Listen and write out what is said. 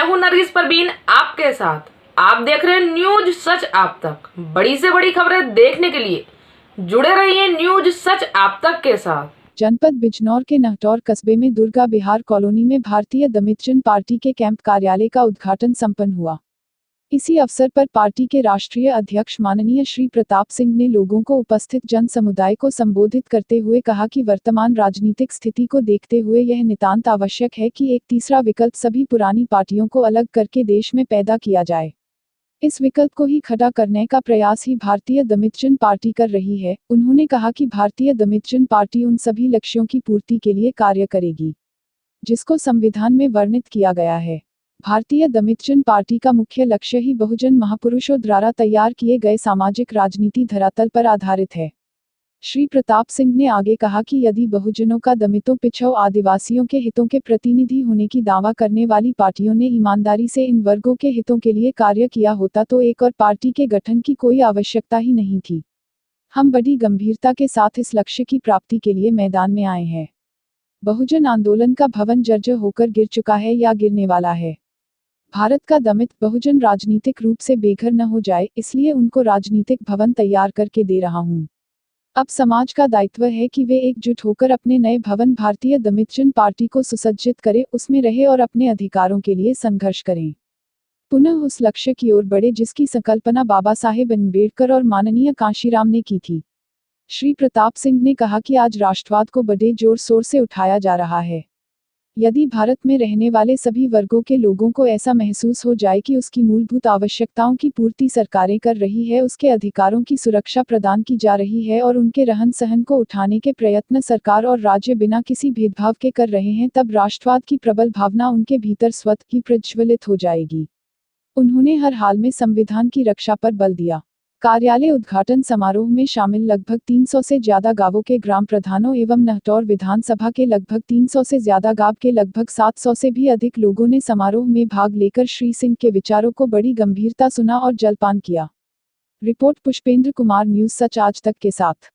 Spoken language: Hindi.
हूं नरगिस परवीन आपके साथ। आप देख रहे हैं न्यूज सच आप तक। बड़ी से बड़ी खबरें देखने के लिए जुड़े रहिए न्यूज सच आप तक के साथ। जनपद बिजनौर के नहटौर कस्बे में दुर्गा विहार कॉलोनी में भारतीय दलित जन पार्टी के कैंप कार्यालय का उद्घाटन संपन्न हुआ। इसी अवसर पर पार्टी के राष्ट्रीय अध्यक्ष माननीय श्री प्रताप सिंह ने लोगों को उपस्थित जन समुदाय को संबोधित करते हुए कहा कि वर्तमान राजनीतिक स्थिति को देखते हुए यह नितांत आवश्यक है कि एक तीसरा विकल्प सभी पुरानी पार्टियों को अलग करके देश में पैदा किया जाए। इस विकल्प को ही खड़ा करने का प्रयास ही भारतीय दलित जन पार्टी कर रही है। उन्होंने कहा कि भारतीय दलित जन पार्टी उन सभी लक्ष्यों की पूर्ति के लिए कार्य करेगी जिसको संविधान में वर्णित किया गया है। भारतीय दलित जन पार्टी का मुख्य लक्ष्य ही बहुजन महापुरुषों द्वारा तैयार किए गए सामाजिक राजनीति धरातल पर आधारित है। श्री प्रताप सिंह ने आगे कहा कि यदि बहुजनों का दलितों पिछड़ों आदिवासियों के हितों के प्रतिनिधि होने की दावा करने वाली पार्टियों ने ईमानदारी से इन वर्गों के हितों के लिए कार्य किया होता तो एक और पार्टी के गठन की कोई आवश्यकता ही नहीं थी। हम बड़ी गंभीरता के साथ इस लक्ष्य की प्राप्ति के लिए मैदान में आए हैं। बहुजन आंदोलन का भवन जर्जर होकर गिर चुका है या गिरने वाला है। भारत का दलित बहुजन राजनीतिक रूप से बेघर न हो जाए, इसलिए उनको राजनीतिक भवन तैयार करके दे रहा हूं। अब समाज का दायित्व है कि वे एकजुट होकर अपने नए भवन भारतीय दलित जन पार्टी को सुसज्जित करें, उसमें रहे और अपने अधिकारों के लिए संघर्ष करें। पुनः उस लक्ष्य की ओर बढ़े जिसकी संकल्पना बाबा साहेब अम्बेडकर और माननीय कांशीराम ने की थी। श्री प्रताप सिंह ने कहा कि आज राष्ट्रवाद को बड़े जोर शोर से उठाया जा रहा है। यदि भारत में रहने वाले सभी वर्गों के लोगों को ऐसा महसूस हो जाए कि उसकी मूलभूत आवश्यकताओं की पूर्ति सरकारें कर रही है, उसके अधिकारों की सुरक्षा प्रदान की जा रही है और उनके रहन सहन को उठाने के प्रयत्न सरकार और राज्य बिना किसी भेदभाव के कर रहे हैं, तब राष्ट्रवाद की प्रबल भावना उनके भीतर स्वतः ही प्रज्वलित हो जाएगी। उन्होंने हर हाल में संविधान की रक्षा पर बल दिया। कार्यालय उद्घाटन समारोह में शामिल लगभग 300 से ज्यादा गांवों के ग्राम प्रधानों एवं नहटौर विधानसभा के लगभग 300 से ज्यादा गांव के लगभग 700 से भी अधिक लोगों ने समारोह में भाग लेकर श्री सिंह के विचारों को बड़ी गंभीरता सुना और जलपान किया। रिपोर्ट पुष्पेंद्र कुमार, न्यूज सच आज तक के साथ।